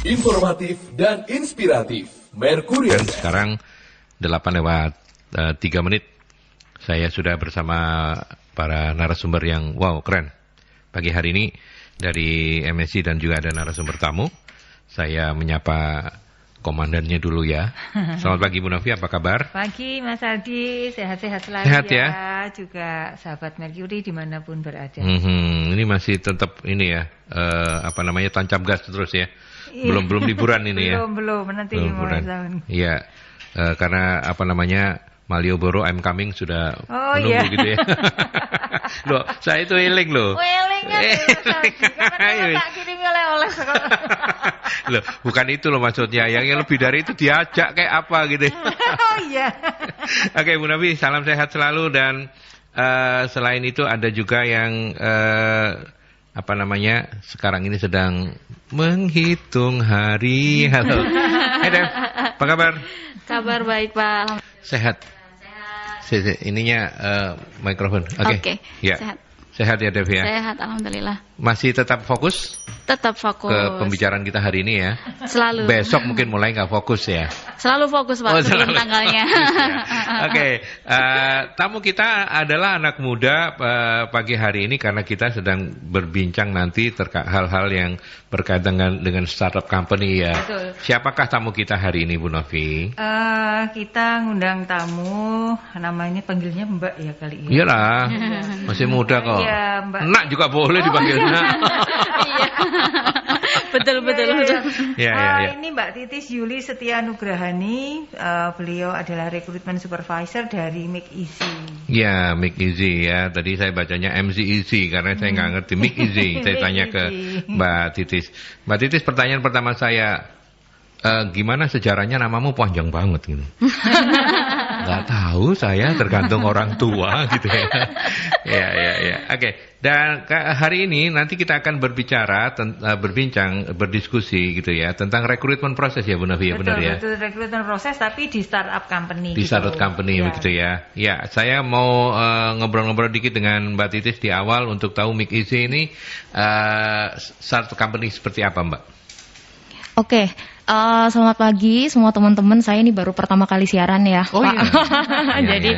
informatif dan inspiratif. Merkurius. Dan sekarang 8:03. Saya sudah bersama para narasumber yang keren. Pagi hari ini dari MSI dan juga ada narasumber tamu. Saya menyapa komandannya dulu ya. Selamat pagi Bu Novi, apa kabar? Pagi Mas Aldi, sehat-sehat selalu sehat ya. Juga sahabat Merkuri dimanapun berada. Ini masih tetap ini ya, tancap gas terus ya. Belum liburan ini ya. Belum nanti mulai tahun. Iya, karena Malioboro I'm coming sudah menunggu gitu ya. Loh, saya itu eling loh. Elingnya tuh, tak kirim oleh-oleh. Loh, bukan itu loh maksudnya. Yang lebih dari itu diajak kayak apa gitu. Oh iya. Oke, Bu Nabi, salam sehat selalu. Dan selain itu ada juga yang sekarang ini sedang menghitung hari. Halo. Hai Dev, apa kabar? Kabar baik Pak. Sehat. Ininya mikrofon. Oke. Ya. Sehat ya Dev ya. Sehat alhamdulillah. Masih tetap fokus? Tetap fokus. Ke pembicaraan kita hari ini ya. Selalu. Besok mungkin mulai nggak fokus ya. Selalu fokus Pak sebelum tanggalnya. Oke. Tamu kita adalah anak muda pagi hari ini karena kita sedang berbincang nanti terkait hal-hal yang berkaitan dengan startup company ya. Betul. Siapakah tamu kita hari ini Bu Novi? Kita ngundang tamu, namanya panggilnya Mbak ya kali ini. Iyalah, masih muda kok. Iya, Mbak. Nak juga boleh dipanggil Nak. Iya. betul. Ya. Ini Mbak Titis Yuli Setia Nugrahani, beliau adalah recruitment supervisor dari Make Easy. Ya, Make Easy ya. Tadi saya bacanya MC Easy karena saya nggak ngerti Make Easy. Saya tanya ke Mbak Titis. Mbak Titis, pertanyaan pertama saya, gimana sejarahnya namamu panjang banget gitu? Nggak tahu saya, tergantung orang tua gitu ya. Ya. Oke. Dan hari ini nanti kita akan berdiskusi gitu ya tentang rekrutmen proses ya Bu Novi ya, benar ya? Betul, rekrutmen proses tapi di startup company. Di startup company begitu ya. Ya, saya mau ngobrol-ngobrol dikit dengan Mbak Titis di awal untuk tahu Make Easy ini startup company seperti apa Mbak? Oke. Selamat pagi semua teman-teman. Saya ini baru pertama kali siaran ya, Pak. Iya. Jadi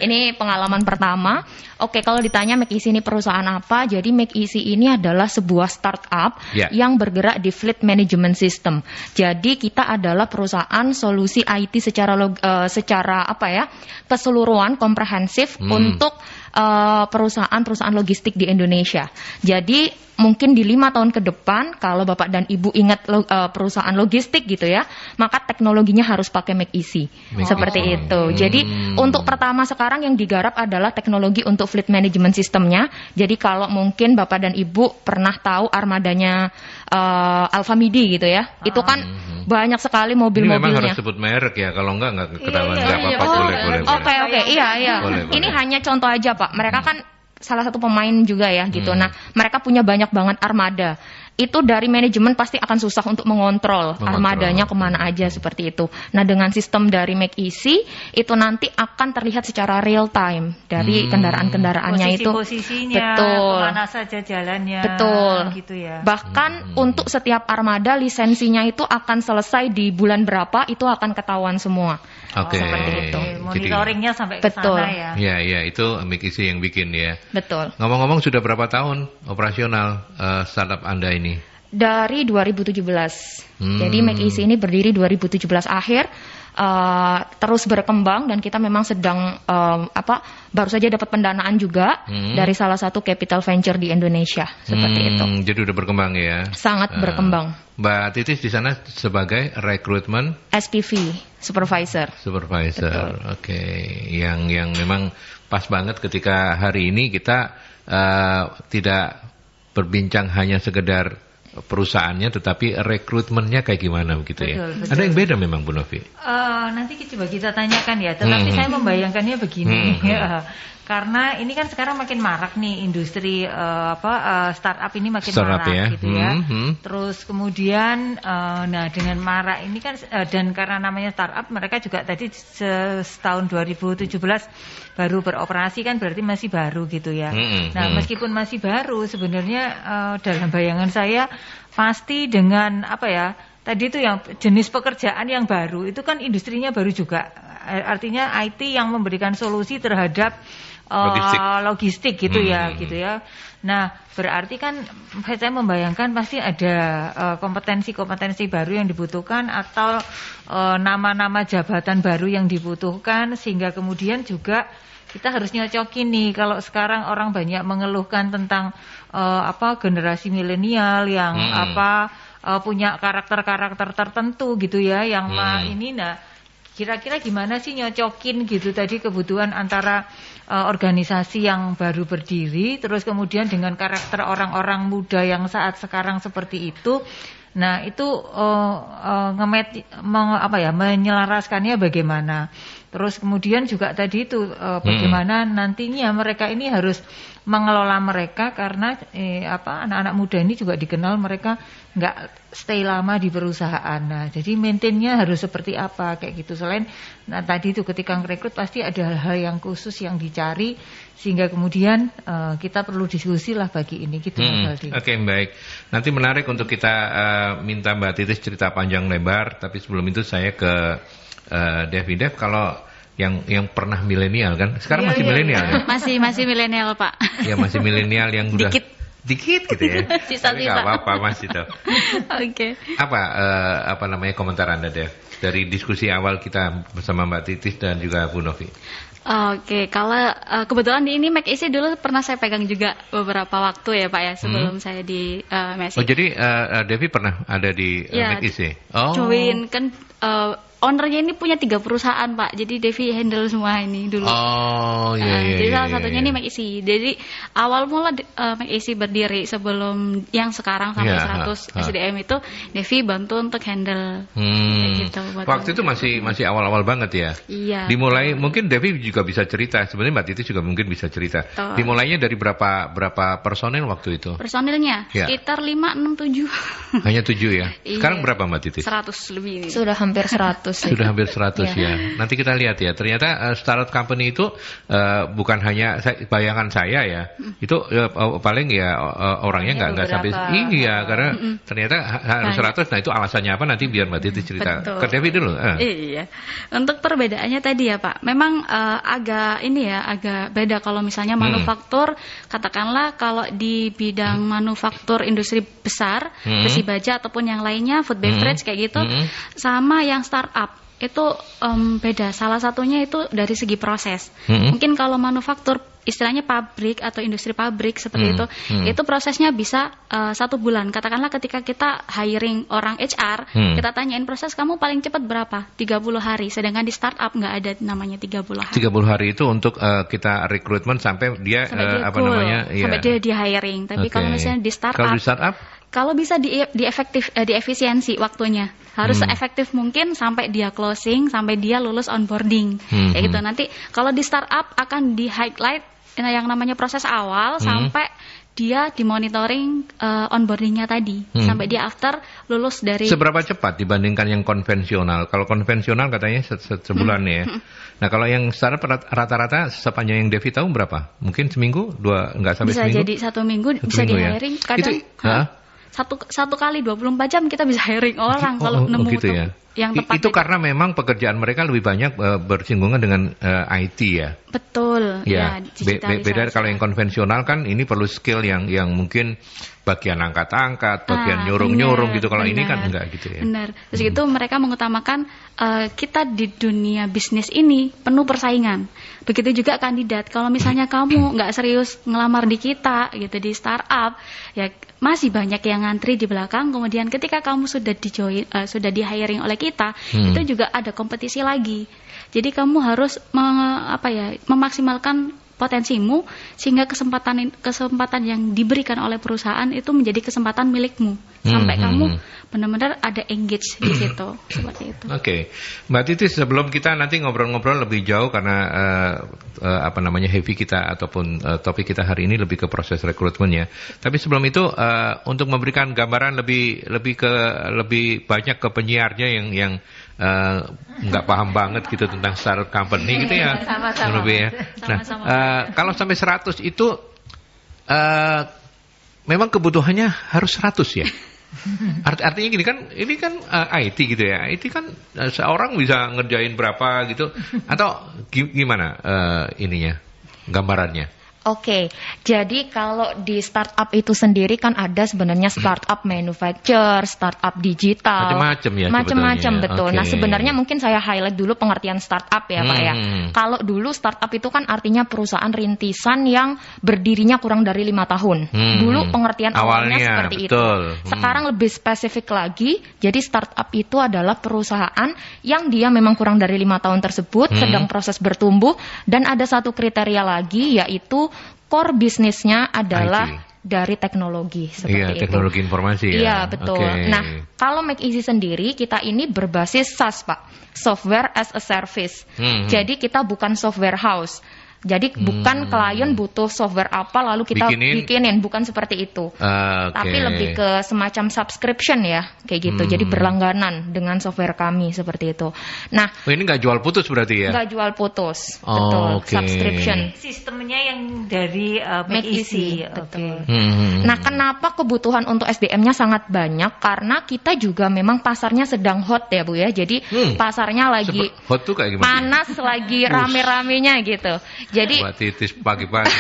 ini pengalaman pertama. Oke, kalau ditanya Make Easy ini perusahaan apa? Jadi Make Easy ini adalah sebuah startup yang bergerak di fleet management system. Jadi kita adalah perusahaan solusi IT secara keseluruhan komprehensif untuk perusahaan-perusahaan logistik di Indonesia. Jadi mungkin di 5 tahun ke depan kalau Bapak dan Ibu ingat perusahaan logistik gitu ya, maka teknologinya harus pakai Make Easy. Seperti itu. Jadi untuk pertama sekarang yang digarap adalah teknologi untuk fleet management systemnya. Jadi kalau mungkin Bapak dan Ibu pernah tahu armadanya Alfamidi gitu ya, itu kan banyak sekali mobil-mobilnya. Ini memang harus sebut merek ya, kalau enggak ketahuan. Enggak apa-apa, boleh. Oke, iya. Boleh. Ini hanya contoh aja Pak, mereka kan salah satu pemain juga ya gitu. Nah, mereka punya banyak banget armada. Itu dari manajemen pasti akan susah untuk mengontrol armadanya kemana aja seperti itu. Nah, dengan sistem dari Make Easy itu nanti akan terlihat secara real time dari kendaraan-kendaraannya itu. Posisinya, betul. Kemana saja jalannya. Betul. Gitu ya. Bahkan untuk setiap armada lisensinya itu akan selesai di bulan berapa itu akan ketahuan semua. Oke. Seperti itu. Monitoringnya sampai ke sana ya. Iya, itu Make Easy yang bikin ya. Betul. Ngomong-ngomong sudah berapa tahun operasional startup Anda ini? Dari 2017. Jadi Make Easy ini berdiri 2017 akhir, terus berkembang dan kita memang sedang baru saja dapat pendanaan juga dari salah satu capital venture di Indonesia seperti itu. Jadi udah berkembang ya. Sangat berkembang. Mbak Titis di sana sebagai rekrutmen SPV supervisor. Oke. Yang memang pas banget ketika hari ini kita tidak berbincang hanya sekedar perusahaannya tetapi rekrutmennya kayak gimana begitu ya. Betul. Ada yang beda memang Bu Novi? Nanti coba kita tanyakan ya, tetapi saya membayangkannya begini ya. Karena ini kan sekarang makin marak nih industri startup ini makin marak ya. Gitu ya. Terus kemudian nah dengan marak ini kan dan karena namanya startup mereka juga tadi setahun 2017 baru beroperasi kan berarti masih baru gitu ya. Nah, meskipun masih baru sebenarnya dalam bayangan saya pasti dengan tadi itu yang jenis pekerjaan yang baru, itu kan industrinya baru juga. Artinya IT yang memberikan solusi terhadap logistik gitu ya. Nah, berarti kan saya membayangkan pasti ada kompetensi-kompetensi baru yang dibutuhkan atau nama-nama jabatan baru yang dibutuhkan, sehingga kemudian juga kita harus nyocokin nih. Kalau sekarang orang banyak mengeluhkan tentang generasi milenial yang punya karakter-karakter tertentu gitu ya, yang kira-kira gimana sih nyocokin gitu tadi kebutuhan antara organisasi yang baru berdiri, terus kemudian dengan karakter orang-orang muda yang saat sekarang seperti itu. Nah, itu menyelaraskannya bagaimana? Terus kemudian juga tadi itu bagaimana nantinya mereka ini harus mengelola mereka, karena anak-anak muda ini juga dikenal mereka nggak stay lama di perusahaan. Nah, jadi maintainnya harus seperti apa kayak gitu. Selain tadi itu ketika merekrut pasti ada hal-hal yang khusus yang dicari, sehingga kemudian kita perlu diskusi lah bagi ini gitu. Oke, baik. Nanti menarik untuk kita minta Mbak Titis cerita panjang lebar, tapi sebelum itu saya ke Dev, kalau yang pernah milenial kan, sekarang masih milenial ya? Masih milenial Pak. Ya masih milenial yang udah dikit gitu ya. Tapi nggak apa-apa Mas itu. Oke. Apa namanya komentar Anda Dev dari diskusi awal kita bersama Mbak Titis dan juga Bu Novi? Oke, kalau kebetulan di ini McEasy dulu pernah saya pegang juga beberapa waktu ya Pak ya, sebelum saya di Messi. Oh, jadi Devi pernah ada di McEasy? Oh. Join kan ownernya ini punya 3 perusahaan Pak, jadi Devi handle semua ini dulu. Oh iya. Jadi salah satunya ini McEasy. Jadi awal mula McEasy berdiri sebelum yang sekarang sampai 100 SDM itu Devi bantu untuk handle. Gitu, waktu itu masih awal-awal banget ya. Iya. Dimulai mungkin Devi juga bisa cerita. Sebenarnya Mbak Titi juga mungkin bisa cerita. Dimulainya dari berapa personel waktu itu? Personilnya sekitar 5, 6, 7. Hanya 7 ya. Sekarang berapa Mbak Titi? 100 lebih. Sudah hampir 100. Sudah hampir 100 ya. Nanti kita lihat ya. Ternyata startup company itu bukan hanya bayangan saya ya. Itu paling ya orangnya nggak sampai karena ternyata harus 100. Nah, itu alasannya apa nanti biar Mbak Titi cerita. Betul. Ke Devi dulu. Iya. Untuk perbedaannya tadi ya Pak, memang agak beda kalau misalnya manufaktur, katakanlah kalau di bidang manufaktur industri besar, besi baja ataupun yang lainnya, food beverage kayak gitu, sama yang startup itu beda. Salah satunya itu dari segi proses. Mungkin kalau manufaktur istilahnya pabrik atau industri pabrik seperti itu prosesnya bisa 1 bulan. Katakanlah ketika kita hiring orang HR, kita tanyain proses kamu paling cepat berapa? 30 hari. Sedangkan di startup nggak ada namanya 30 hari. 30 hari itu untuk kita rekrutmen sampai dia sampai dia di hiring. Tapi kalau misalnya di startup, kalau bisa diefisiensi waktunya, harus seefektif mungkin sampai dia closing, sampai dia lulus onboarding, kayak gitu. Nanti kalau di startup akan di highlight yang namanya proses awal sampai dia dimonitoring onboardingnya tadi, sampai dia after lulus dari. Seberapa cepat dibandingkan yang konvensional? Kalau konvensional katanya sebulan ya. Nah, kalau yang startup rata-rata sepanjang yang Devi tahu berapa? Mungkin seminggu, 2 nggak sampai bisa seminggu? Bisa jadi 1 minggu bisa di hiring. Kadang satu kali 24 jam kita bisa hiring orang kalau nemu gitu ya. Yang tepat. Itu karena memang pekerjaan mereka lebih banyak bersinggungan dengan IT ya. Betul. Ya. Beda kalau yang konvensional kan ini perlu skill yang mungkin bagian angkat-angkat, bagian nyurung-nyurung gitu. Kalau ini kan enggak gitu ya. Benar. Terus itu mereka mengutamakan kita di dunia bisnis ini penuh persaingan. Begitu juga kandidat. Kalau misalnya kamu nggak serius ngelamar di kita gitu di startup, ya masih banyak yang ngantri di belakang. Kemudian ketika kamu sudah sudah di hiring oleh kita, itu juga ada kompetisi lagi. Jadi kamu harus memaksimalkan potensimu sehingga kesempatan yang diberikan oleh perusahaan itu menjadi kesempatan milikmu sampai kamu benar-benar ada engage di situ seperti itu. Oke. Mbak Titis, sebelum kita nanti ngobrol-ngobrol lebih jauh karena heavy kita ataupun topik kita hari ini lebih ke proses rekrutmennya. Tapi sebelum itu untuk memberikan gambaran lebih banyak ke penyiarnya yang nggak paham banget gitu tentang startup company gitu ya. Sama-sama. Nah, kalau sampai 100 itu memang kebutuhannya harus 100 ya. Artinya gini kan, ini kan IT gitu ya. IT kan seorang bisa ngerjain berapa gitu, atau gimana ininya, gambarannya? Oke, jadi kalau di startup itu sendiri kan ada sebenarnya startup manufacture, startup digital, macam-macam ya, macam-macam betul. Nah sebenarnya mungkin saya highlight dulu pengertian startup ya Pak ya. Kalau dulu startup itu kan artinya perusahaan rintisan yang berdirinya kurang dari 5 tahun. Dulu pengertian awalnya seperti betul. Itu. Sekarang lebih spesifik lagi, jadi startup itu adalah perusahaan yang dia memang kurang dari 5 tahun tersebut sedang proses bertumbuh, dan ada satu kriteria lagi yaitu core bisnisnya adalah IT. Dari teknologi seperti itu. Teknologi informasi ya. Iya, betul. Okay. Nah, kalau Make Easy sendiri kita ini berbasis SaaS, Pak. Software as a Service. Jadi kita bukan software house. Jadi bukan klien butuh software apa lalu kita bikinin, bukan seperti itu. Tapi lebih ke semacam subscription ya, kayak gitu. Jadi berlangganan dengan software kami seperti itu. Nah, ini nggak jual putus berarti ya? Nggak jual putus, betul. Subscription. Sistemnya yang dari Make Easy. Betul. Nah, kenapa kebutuhan untuk SDM-nya sangat banyak? Karena kita juga memang pasarnya sedang hot ya Bu ya. Jadi pasarnya lagi hot tuh kayak gimana? Panas, lagi rame-ramenya gitu. Jadi Mbak Titis pagi-pagi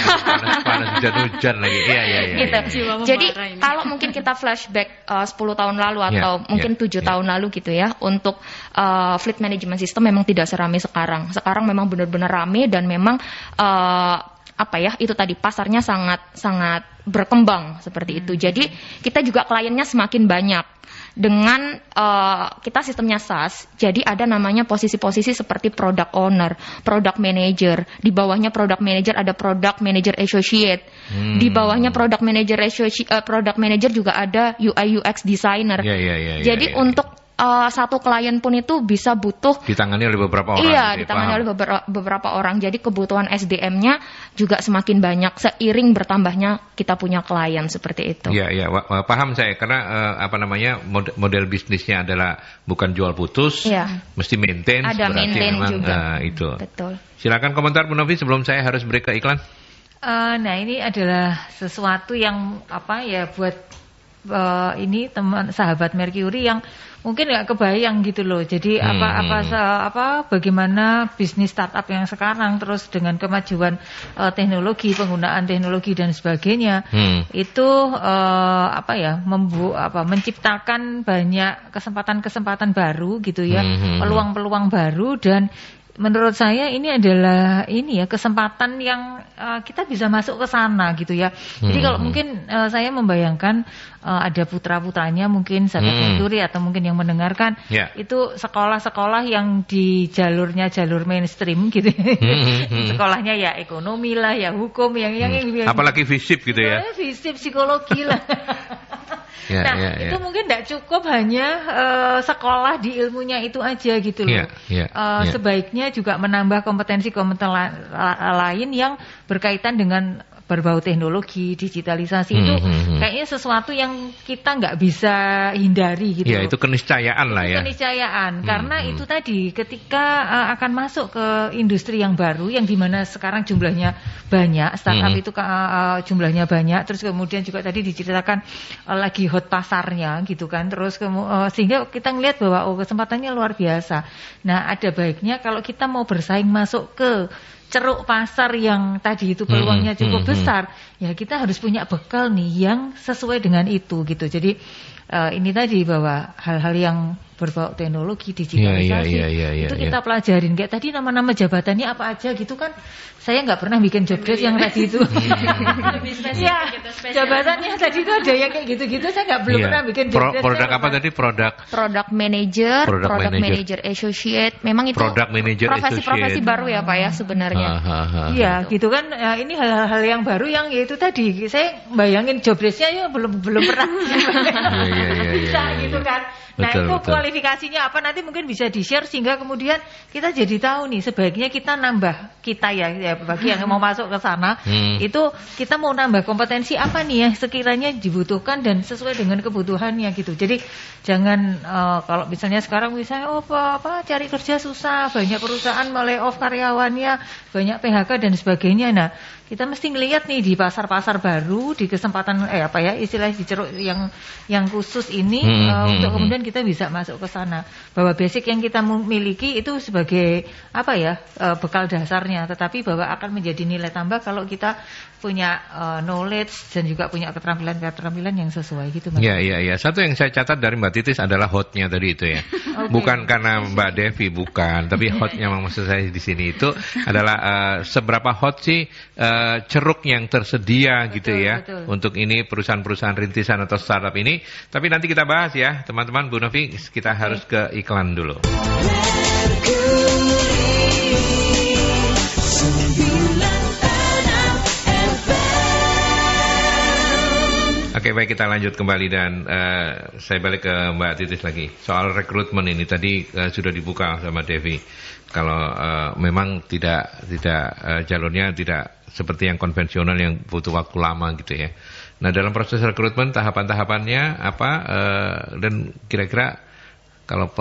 panas hujan-hujan lagi. Iya. Gitu. Jadi kalau mungkin kita flashback 10 tahun lalu atau mungkin 7 tahun lalu gitu ya, untuk fleet management system memang tidak seramai sekarang. Sekarang memang benar-benar rame dan memang itu tadi pasarnya sangat berkembang seperti itu. Jadi kita juga kliennya semakin banyak. Dengan kita sistemnya SaaS, jadi ada namanya posisi-posisi seperti product owner, product manager. Di bawahnya product manager ada product manager associate. Di bawahnya product manager juga ada UI UX designer. Jadi untuk satu klien pun itu bisa butuh ditangani oleh beberapa orang. Iya, ditangani oleh beberapa orang. Jadi kebutuhan SDM-nya juga semakin banyak seiring bertambahnya kita punya klien seperti itu. Iya, paham saya, karena model bisnisnya adalah bukan jual putus, mesti maintain. Ada maintain juga. Itu. Betul. Silakan komentar Bu Novi sebelum saya harus break ke iklan. Nah, ini adalah sesuatu yang buat ini teman sahabat Mercury yang mungkin nggak kebayang gitu loh. Jadi bagaimana bisnis startup yang sekarang terus dengan kemajuan teknologi, penggunaan teknologi dan sebagainya itu menciptakan banyak kesempatan-kesempatan baru gitu ya, peluang-peluang baru, dan menurut saya ini adalah kesempatan yang kita bisa masuk ke sana gitu ya. Jadi kalau mungkin saya membayangkan ada putra-putranya mungkin sahabat Mercury atau mungkin yang mendengarkan itu sekolah-sekolah yang di jalur mainstream gitu. Sekolahnya ya ekonomi lah, ya hukum, yang apalagi FISIP gitu ya. FISIP, psikologi lah. Itu mungkin tidak cukup hanya sekolah di ilmunya itu aja gitu loh. Sebaiknya juga menambah kompetensi-kompetensi lain yang berkaitan dengan berbau teknologi, digitalisasi itu kayaknya sesuatu yang kita nggak bisa hindari gitu. Ya, itu keniscayaan lah ya. Keniscayaan, karena itu tadi ketika akan masuk ke industri yang baru, yang dimana sekarang jumlahnya banyak, startup itu jumlahnya banyak, terus kemudian juga tadi diceritakan lagi hot pasarnya gitu kan, terus sehingga kita ngelihat bahwa kesempatannya luar biasa. Nah, ada baiknya kalau kita mau bersaing masuk ke ceruk pasar yang tadi itu peluangnya cukup besar, ya kita harus punya bekal nih yang sesuai dengan itu gitu. Jadi ini tadi bahwa hal-hal yang berbau teknologi, digitalisasi itu kita pelajarin. Kayak tadi nama-nama jabatannya apa aja gitu kan, saya nggak pernah bikin job desk yang tadi itu. Jabatannya tadi itu ada yang kayak gitu-gitu, saya belum pernah bikin job desk. Produk apa tadi? Product manager, product manager associate. Memang itu profesi-profesi baru ya Pak ya sebenarnya. Iya gitu kan, ini hal-hal yang baru yang itu tadi saya bayangin job desk-nya ya belum pernah. Bisa gitu kan. Nah, itu kualifikasinya apa nanti mungkin bisa di-share sehingga kemudian kita jadi tahu nih sebaiknya kita nambah ya bagi yang mau masuk ke sana itu kita mau nambah kompetensi apa nih yang sekiranya dibutuhkan dan sesuai dengan kebutuhannya gitu. Jadi jangan kalau misalnya sekarang cari kerja susah, banyak perusahaan melay-off karyawannya, banyak PHK dan sebagainya. Nah, kita mesti ngelihat nih di pasar-pasar baru, di kesempatan istilahnya di ceruk yang khusus khusus ini untuk kemudian kita bisa masuk ke sana. Bahwa basic yang kita miliki itu sebagai bekal dasarnya, tetapi bahwa akan menjadi nilai tambah kalau kita punya knowledge dan juga punya keterampilan yang sesuai gitu, Mas. Iya. Satu yang saya catat dari Mbak Titis adalah hotnya tadi itu ya. Okay. Bukan karena Mbak Devi, bukan, tapi hotnya maksud saya di sini itu adalah seberapa hot sih ceruk yang tersedia gitu ya. Betul. Untuk ini perusahaan-perusahaan rintisan atau startup ini. Tapi nanti kita bahas ya, teman-teman. Bu Novi, kita harus ke iklan dulu. Oke, baik, kita lanjut kembali dan saya balik ke Mbak Titis lagi. Soal rekrutmen ini tadi sudah dibuka sama Devi. Kalau memang tidak jalurnya tidak seperti yang konvensional yang butuh waktu lama gitu ya. Nah, dalam proses rekrutmen tahapan-tahapannya apa dan kira-kira kalau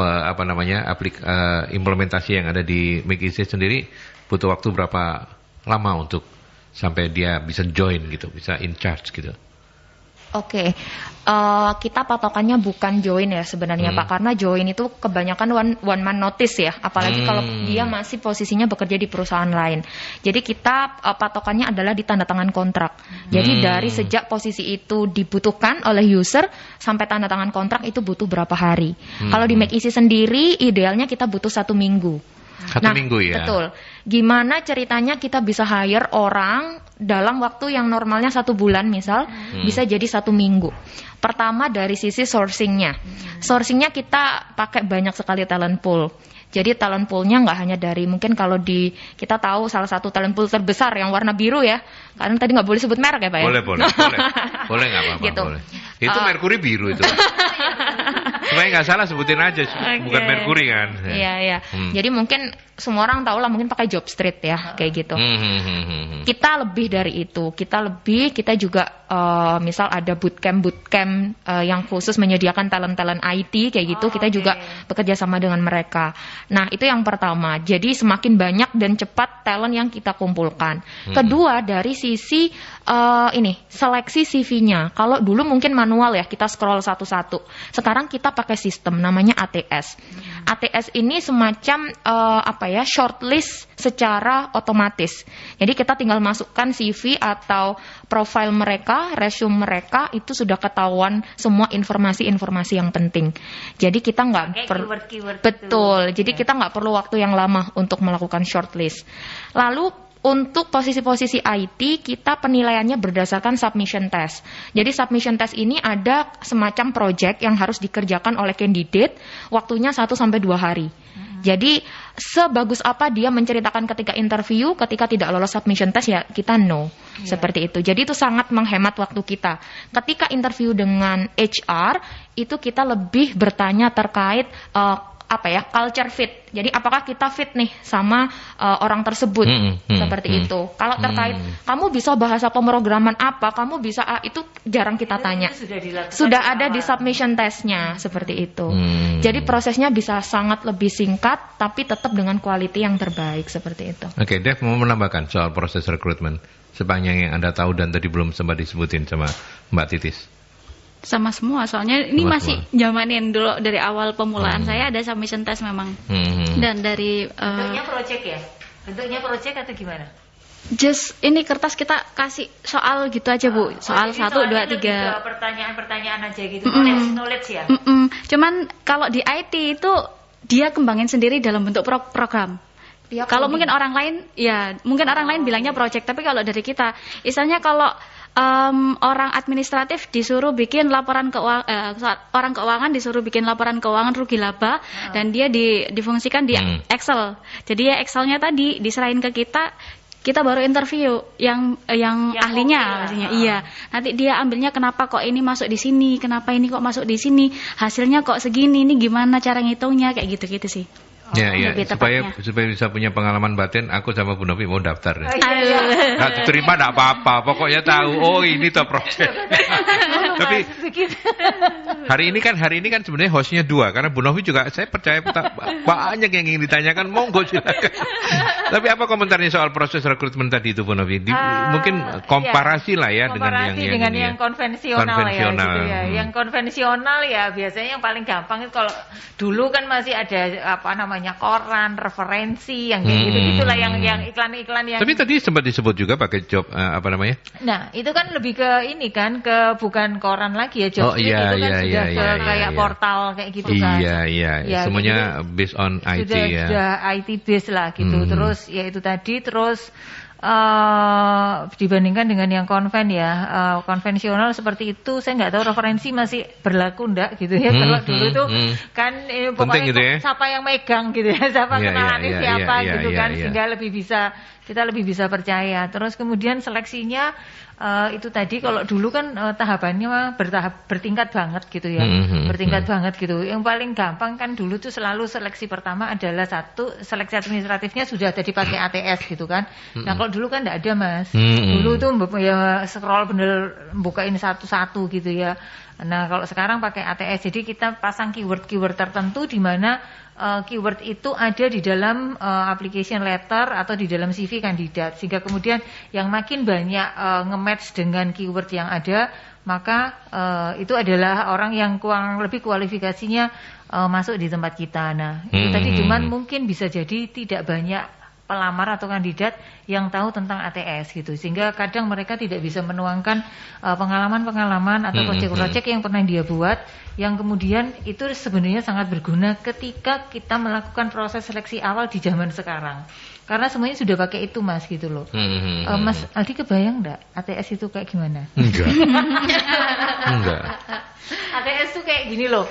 implementasi yang ada di Make Easy sendiri butuh waktu berapa lama untuk sampai dia bisa join gitu, bisa in charge gitu. Oke, kita patokannya bukan join ya sebenarnya Pak, karena join itu kebanyakan one man notice ya, apalagi kalau dia masih posisinya bekerja di perusahaan lain. Jadi kita patokannya adalah di tanda tangan kontrak. Jadi dari sejak posisi itu dibutuhkan oleh user sampai tanda tangan kontrak itu butuh berapa hari. Kalau di Make Easy sendiri idealnya kita butuh 1 minggu. Satu minggu ya. Betul. Gimana ceritanya kita bisa hire orang dalam waktu yang normalnya 1 bulan misal, bisa jadi 1 minggu. Pertama dari sisi sourcingnya. Sourcingnya kita pakai banyak sekali talent pool. Jadi talent poolnya nggak hanya dari, mungkin kalau kita tahu salah satu talent pool terbesar yang warna biru ya. Karena tadi nggak boleh sebut merek ya Pak ya? Boleh nggak apa-apa. Gitu. Boleh. Itu Mercury biru itu. Supaya nggak salah sebutin aja, bukan Mercury kan. Iya. Jadi mungkin semua orang tahu lah, mungkin pakai Jobstreet ya, kayak gitu. Kita lebih dari itu. Kita juga misal ada bootcamp yang khusus menyediakan talent IT kayak gitu. Kita juga bekerja sama dengan mereka. Nah, itu yang pertama. Jadi semakin banyak dan cepat talent yang kita kumpulkan. Kedua, dari sisi seleksi CV-nya. Kalau dulu mungkin manual ya, kita scroll satu-satu. Sekarang kita pakai sistem namanya ATS. ATS ini semacam shortlist secara otomatis. Jadi kita tinggal masukkan CV atau profile mereka, resume mereka, itu sudah ketahuan semua informasi-informasi yang penting. Jadi kita nggak betul. Jadi kita nggak perlu waktu yang lama untuk melakukan shortlist. Lalu untuk posisi-posisi IT, kita penilaiannya berdasarkan submission test. Jadi submission test ini ada semacam project yang harus dikerjakan oleh candidate, waktunya 1-2 hari. Jadi sebagus apa dia menceritakan ketika interview, ketika tidak lolos submission test ya kita no. Seperti itu. Jadi itu sangat menghemat waktu kita. Ketika interview dengan HR, itu kita lebih bertanya terkait culture fit. Jadi apakah kita fit nih sama orang tersebut, seperti itu. Kalau terkait kamu bisa bahasa pemrograman apa, kamu bisa itu jarang kita tanya. Sudah ada di submission testnya, seperti itu. Jadi prosesnya bisa sangat lebih singkat, tapi tetap dengan quality yang terbaik, seperti itu. Oke, Dev mau menambahkan soal proses rekrutmen sepanjang yang Anda tahu dan tadi belum sempat disebutin sama Mbak Titis. Sama semua, soalnya ini masih zamanin dulu dari awal pemulaan saya ada submission test memang. Dan dari bentuknya project ya? Bentuknya project atau gimana? Just ini kertas kita kasih soal gitu aja Bu. Soal 1, 2, 3. Pertanyaan aja gitu. Knowledge ya. Cuman kalau di IT itu dia kembangin sendiri dalam bentuk program. Kalau mungkin orang lain bilangnya project, tapi kalau dari kita, misalnya kalau orang administratif disuruh bikin laporan orang keuangan disuruh bikin laporan keuangan rugi laba dan dia difungsikan di Excel. Jadi ya Excelnya tadi diserahin ke kita baru interview yang ahlinya maksudnya. Iya. Nanti dia ambilnya kenapa kok ini masuk di sini, kenapa ini kok masuk di sini, hasilnya kok segini, ini gimana cara ngitungnya, kayak gitu-gitu sih. Ya, lebih supaya tepatnya. bisa punya pengalaman batin, aku sama Bu Novi mau daftar. Oh, iya. Nggak diterima nggak apa-apa, pokoknya tahu. Oh ini toh proses. Tapi hari ini kan sebenarnya hostnya 2, karena Bu Novi juga saya percaya banyak yang ingin ditanyakan, monggo silakan. Tapi apa komentarnya soal proses rekrutmen tadi itu Bu Novi? Mungkin komparasi lah ya dengan yang konvensional ya gitu ya. Yang konvensional ya biasanya yang paling gampang itu kalau dulu kan masih ada koran, referensi yang kayak gitu-gitulah yang iklan-iklan yang. Tapi tadi sempat disebut juga pakai job Nah, itu kan lebih ke ini kan, ke bukan koran lagi ya, job street itu kan sudah ke kayak portal kayak gitu kan. Iya. Semuanya based on IT ya. Sudah IT based lah gitu. Terus ya itu tadi dibandingkan dengan yang konvensional seperti itu, saya nggak tahu referensi masih berlaku enggak gitu ya. Kalau dulu tuh kan pokoknya gitu ya? Siapa yang megang gitu ya, siapa kenalannya siapa gitu kan, sehingga kita lebih bisa percaya. Terus kemudian seleksinya itu tadi kalau dulu kan tahapannya bertingkat banget gitu ya, bertingkat banget gitu. Yang paling gampang kan dulu tuh selalu seleksi pertama adalah seleksi administratifnya sudah jadi pakai ATS gitu kan. Nah kalau dulu kan tidak ada Mas, dulu tuh ya scroll bener bukain satu-satu gitu ya. Nah kalau sekarang pakai ATS, jadi kita pasang keyword-keyword tertentu di mana keyword itu ada di dalam application letter atau di dalam CV kandidat, sehingga kemudian yang makin banyak nge-match dengan keyword yang ada, maka itu adalah orang yang kurang lebih kualifikasinya masuk di tempat kita. Nah itu tadi cuman mungkin bisa jadi tidak banyak pelamar atau kandidat yang tahu tentang ATS gitu, sehingga kadang mereka tidak bisa menuangkan pengalaman-pengalaman atau proyek-proyek yang pernah dia buat, yang kemudian itu sebenarnya sangat berguna ketika kita melakukan proses seleksi awal di zaman sekarang, karena semuanya sudah pakai itu Mas gitu loh. Mas Aldi kebayang enggak ATS itu kayak gimana? Enggak. ATS itu kayak gini loh,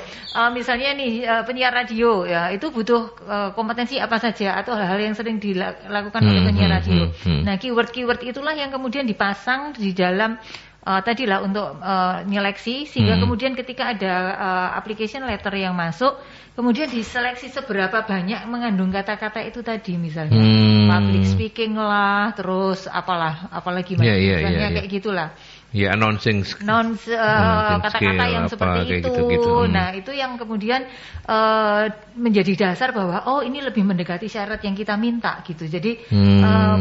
misalnya nih penyiar radio ya, itu butuh kompetensi apa saja atau hal-hal yang sering dilakukan oleh penyiar radio. Nah keyword-keyword itulah yang kemudian dipasang di dalam tadilah untuk nyeleksi, sehingga kemudian ketika ada application letter yang masuk, kemudian diseleksi seberapa banyak mengandung kata-kata itu tadi, misalnya public speaking lah, terus apalagi misalnya kayak gitulah. Ya, announcing kata-kata yang seperti itu. Gitu. Nah, itu yang kemudian menjadi dasar bahwa ini lebih mendekati syarat yang kita minta gitu. Jadi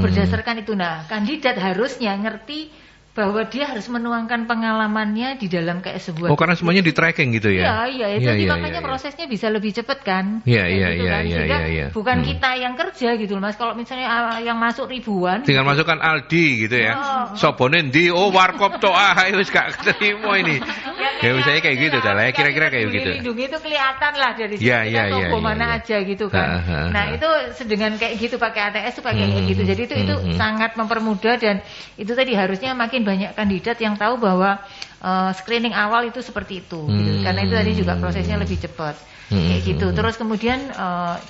berdasarkan itu, nah kandidat harusnya ngerti bahwa dia harus menuangkan pengalamannya di dalam kayak sebuah. Karena semuanya di tracking gitu ya? Iya. Jadi makanya prosesnya bisa lebih cepat kan? Iya. Bukan kita yang kerja gitu Mas. Kalau misalnya yang masuk ribuan. Tinggal gitu. masukkan Aldi gitu ya. Sobone ndi? Warkop toh wis gak keterima ini. Ya misalnya kayak gitu dah lah. Kira-kira kayak gitu. Lindungi itu kelihatan lah dari situ. Kita mana aja gitu kan. Nah itu dengan kayak gitu pakai ATS itu pakai kayak gitu. Jadi itu sangat mempermudah, dan itu tadi harusnya makin banyak kandidat yang tahu bahwa screening awal itu seperti itu gitu. Karena itu tadi juga prosesnya lebih cepat kayak gitu. Terus kemudian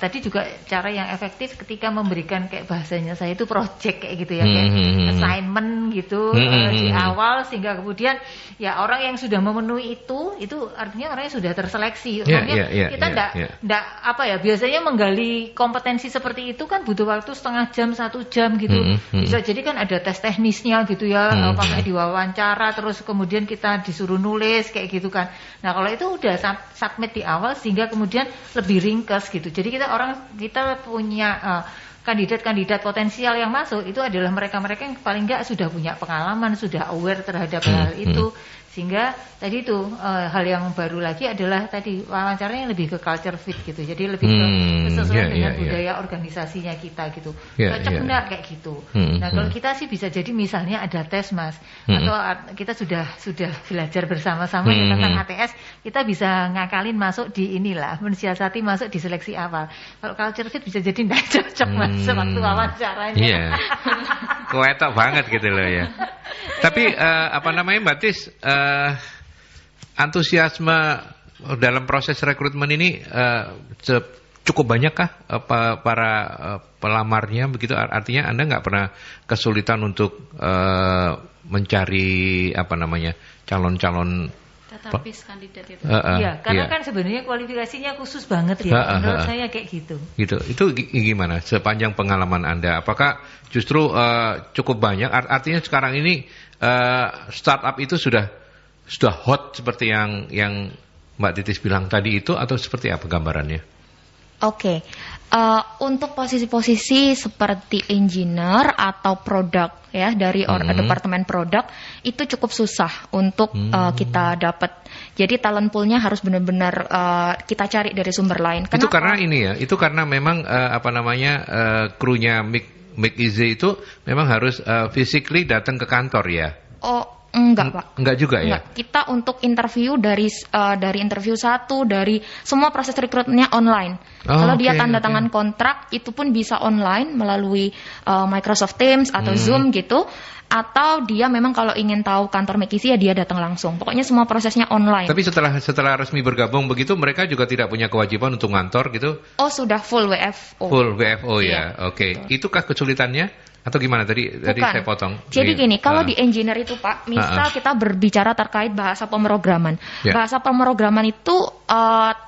tadi juga cara yang efektif ketika memberikan kayak bahasanya saya itu project kayak gitu ya, kayak assignment gitu di awal, sehingga kemudian ya orang yang sudah memenuhi itu artinya orangnya sudah terseleksi. Kita enggak biasanya menggali kompetensi seperti itu kan butuh waktu setengah jam, 1 jam gitu. Bisa jadi kan ada tes teknisnya gitu ya, pakai diwawancara, terus kemudian kita disuruh nulis kayak gitu kan. Nah kalau itu udah submit di awal, sehingga kemudian lebih ringkas gitu. Jadi kita punya kandidat-kandidat potensial yang masuk itu adalah mereka-mereka yang paling enggak sudah punya pengalaman, sudah aware terhadap hal itu. Sehingga tadi itu hal yang baru lagi adalah tadi wawancaranya lebih ke culture fit gitu. Jadi lebih ke sesuai dengan budaya organisasinya kita gitu. Cocok enggak kayak gitu. Nah, kalau kita sih bisa jadi misalnya ada tes Mas, atau kita sudah belajar bersama-sama tentang ATS, kita bisa ngakalin masuk di inilah, mensiasati masuk di seleksi awal. Kalau culture fit bisa jadi enggak cocok Mas waktu wawancaranya. Iya. Kewetok banget gitu loh ya. Tapi Mbak Tis, antusiasme dalam proses rekrutmen ini cukup banyakkah para pelamarnya begitu? Artinya Anda nggak pernah kesulitan untuk mencari calon-calon database kandidat itu. Iya, karena kan sebenarnya kualifikasinya khusus banget ya. Menurut saya kayak gitu. Gitu. Itu gimana sepanjang pengalaman Anda? Apakah justru cukup banyak? Artinya sekarang ini startup itu sudah hot seperti yang Mbak Titis bilang tadi itu, atau seperti apa gambarannya? Oke. Untuk posisi-posisi seperti engineer atau produk ya dari departemen produk itu cukup susah untuk kita dapat. Jadi talent poolnya harus benar-benar kita cari dari sumber lain. Kenapa? Itu karena ini ya, itu karena memang krunya Make Easy itu memang harus physically datang ke kantor ya. Oh, enggak, Pak. Enggak juga ya? Kita untuk interview dari interview 1, dari semua proses rekrutmennya online. Kalau dia tanda tangan kontrak, itu pun bisa online melalui Microsoft Teams atau Zoom gitu. Atau dia memang kalau ingin tahu kantor McKinsey ya dia datang langsung. Pokoknya semua prosesnya online. Tapi setelah resmi bergabung begitu, mereka juga tidak punya kewajiban untuk ngantor gitu? Oh, sudah full WFO. Full WFO ya, oke. Itukah kesulitannya? Atau gimana tadi saya potong? Jadi gini, kalau di engineer itu Pak, misal kita berbicara terkait bahasa pemrograman. Bahasa pemrograman itu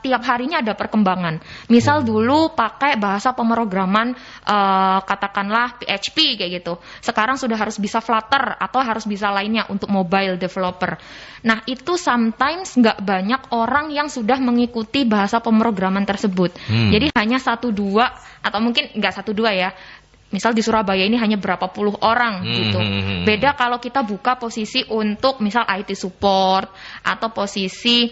tiap harinya ada perkembangan. Misal dulu pakai bahasa pemrograman katakanlah PHP kayak gitu. Sekarang sudah harus bisa Flutter atau harus bisa lainnya untuk mobile developer. Nah, itu sometimes nggak banyak orang yang sudah mengikuti bahasa pemrograman tersebut. Jadi hanya 1-2 atau mungkin nggak 1-2 ya. Misal di Surabaya ini hanya berapa puluh orang gitu. Beda kalau kita buka posisi untuk misal IT support atau posisi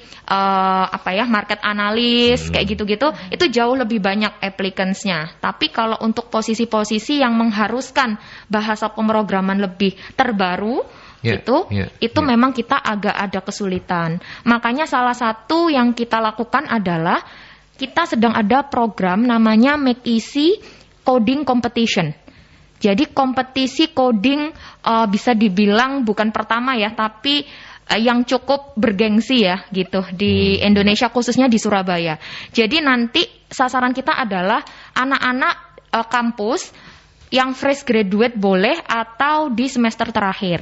market analyst kayak gitu-gitu, itu jauh lebih banyak applicants-nya. Tapi kalau untuk posisi-posisi yang mengharuskan bahasa pemrograman lebih terbaru itu memang kita agak ada kesulitan. Makanya salah satu yang kita lakukan adalah kita sedang ada program namanya Make Easy Coding Competition. Jadi kompetisi coding bisa dibilang bukan pertama ya, tapi yang cukup bergengsi ya gitu di Indonesia, khususnya di Surabaya. Jadi nanti sasaran kita adalah anak-anak kampus yang fresh graduate boleh atau di semester terakhir.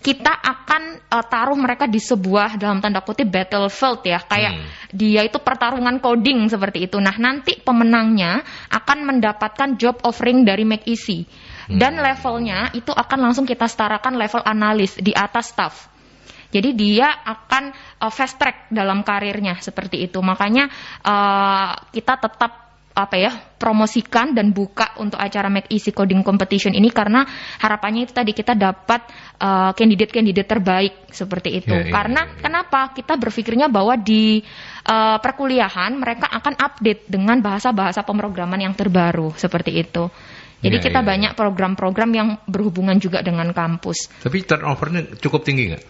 Kita akan taruh mereka di sebuah dalam tanda kutip battlefield ya, kayak dia itu pertarungan coding seperti itu. Nah, nanti pemenangnya akan mendapatkan job offering dari Make Easy. Dan levelnya itu akan langsung kita setarakan level analis di atas staff. Jadi dia akan fast track dalam karirnya seperti itu. Makanya kita tetap promosikan dan buka untuk acara Make Easy Coding Competition ini karena harapannya itu tadi kita dapat kandidat-kandidat terbaik seperti itu. Kenapa? Kita berpikirnya bahwa di perkuliahan mereka akan update dengan bahasa-bahasa pemrograman yang terbaru seperti itu. Jadi kita banyak program-program yang berhubungan juga dengan kampus. Tapi turnovernya cukup tinggi nggak?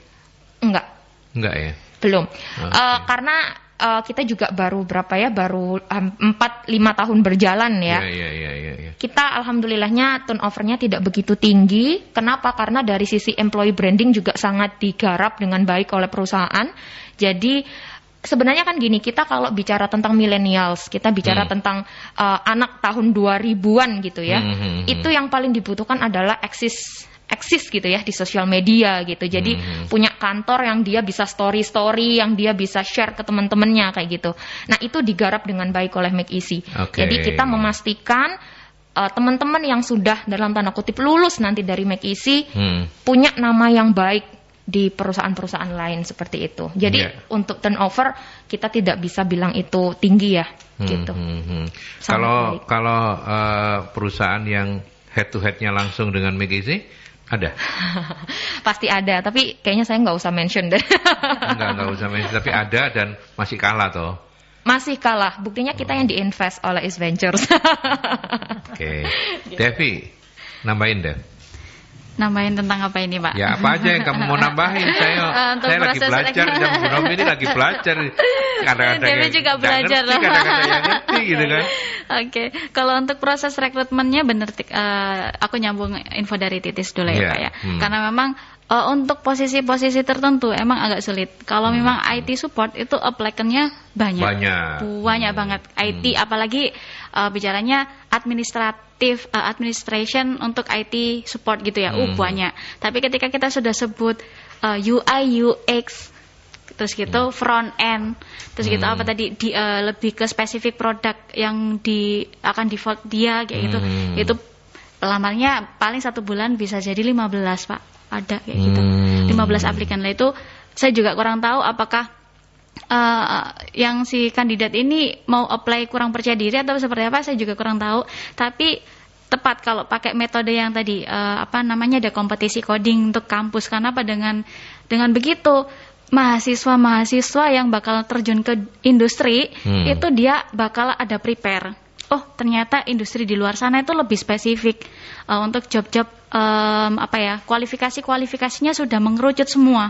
Enggak ya? Belum. Karena kita juga baru baru 4-5 tahun berjalan ya. Kita alhamdulillahnya turnovernya tidak begitu tinggi. Kenapa? Karena dari sisi employee branding juga sangat digarap dengan baik oleh perusahaan. Jadi sebenarnya kan gini, kita kalau bicara tentang millennials, kita bicara tentang anak tahun 2000-an gitu ya. Itu yang paling dibutuhkan adalah eksis gitu ya di sosial media gitu. Jadi punya kantor yang dia bisa story yang dia bisa share ke teman-temannya kayak gitu. Nah, itu digarap dengan baik oleh Make Easy. Jadi kita memastikan teman-teman yang sudah dalam tanda kutip lulus nanti dari Make Easy punya nama yang baik di perusahaan-perusahaan lain seperti itu. Jadi untuk turnover kita tidak bisa bilang itu tinggi ya gitu. Kalau perusahaan yang head to head-nya langsung dengan Make Easy ada? Pasti ada, tapi kayaknya saya nggak usah mention deh. Nggak usah mention, tapi ada dan masih kalah toh? Masih kalah, buktinya kita yang diinvest oleh East Ventures. Devi, nambahin Dev. Nambahin tentang apa ini Pak? Ya apa aja yang kamu mau nambahin, saya lagi belajar, dan Bu Novi ini lagi belajar. Kadang-kadang Devi juga belajar ngerti, kadang-kadang yang ngerti gitu kan. Kalau untuk proses rekrutmennya bener, aku nyambung info dari Titis dulu ya Pak ya. Karena memang untuk posisi-posisi tertentu emang agak sulit. Kalau memang IT support itu applicant-nya banyak banget. IT apalagi bicaranya administration untuk IT support gitu ya, banyak. Tapi ketika kita sudah sebut UI UX terus gitu front end, terus gitu apa tadi lebih ke spesifik produk yang akan default dia kayak gitu. Itu lamarnya paling 1 bulan bisa jadi 15 Pak, ada kayak gitu. 15 aplikan lah. Itu saya juga kurang tahu apakah yang si kandidat ini mau apply kurang percaya diri atau seperti apa, saya juga kurang tahu. Tapi tepat kalau pakai metode yang tadi ada kompetisi coding untuk kampus. Karena apa, dengan begitu mahasiswa yang bakal terjun ke industri itu dia bakal ada prepare. Oh, ternyata industri di luar sana itu lebih spesifik untuk job-job kualifikasinya sudah mengerucut semua.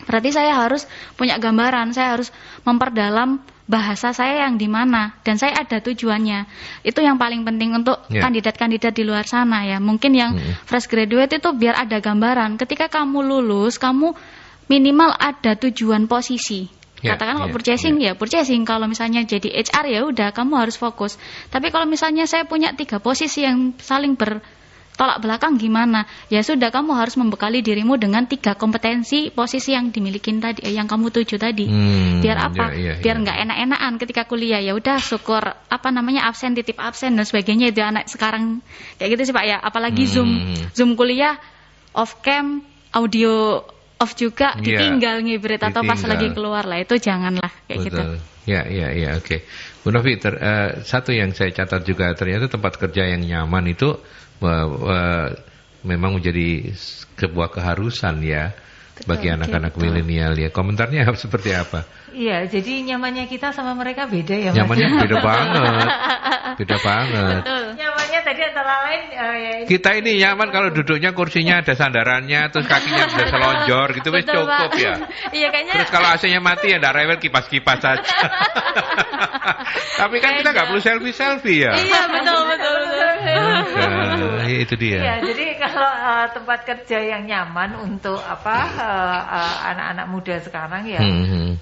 Berarti saya harus punya gambaran, saya harus memperdalam bahasa saya yang di mana, dan saya ada tujuannya. Itu yang paling penting untuk kandidat-kandidat di luar sana ya. Mungkin yang fresh graduate itu biar ada gambaran. Ketika kamu lulus, kamu minimal ada tujuan posisi. Katakan kalau purchasing ya purchasing, kalau misalnya jadi HR ya udah kamu harus fokus. Tapi kalau misalnya saya punya 3 posisi yang saling bertolak belakang gimana? Ya sudah, kamu harus membekali dirimu dengan 3 kompetensi posisi yang dimiliki tadi, yang kamu tuju tadi. Biar apa? Biar nggak enak-enakan ketika kuliah. Ya udah syukur absen titip absen dan sebagainya, itu anak sekarang kayak gitu sih Pak ya. Apalagi Zoom kuliah off cam, audio off juga, ditinggal ngibrit atau pas lagi keluar lah, itu janganlah kayak gitu. Ya, oke. Bu Novi, satu yang saya catat juga, ternyata tempat kerja yang nyaman itu memang menjadi sebuah keharusan ya. Betul, bagi anak-anak milenial ya. Komentarnya seperti apa? Iya, jadi nyamannya kita sama mereka beda ya Mas. Nyamannya beda banget. Beda banget. Betul. Nyamannya tadi antara lain kita ini nyaman kalau duduknya kursinya ada sandarannya, terus kakinya bisa selonjor gitu, wis cukup ya. Iya kayaknya. Terus kalau AC-nya mati ya ndak rewel, kipas-kipas saja. Tapi kan kita nggak perlu selfie ya. Iya, betul. Itu dia. Iya, jadi kalau tempat kerja yang nyaman untuk anak-anak muda sekarang ya,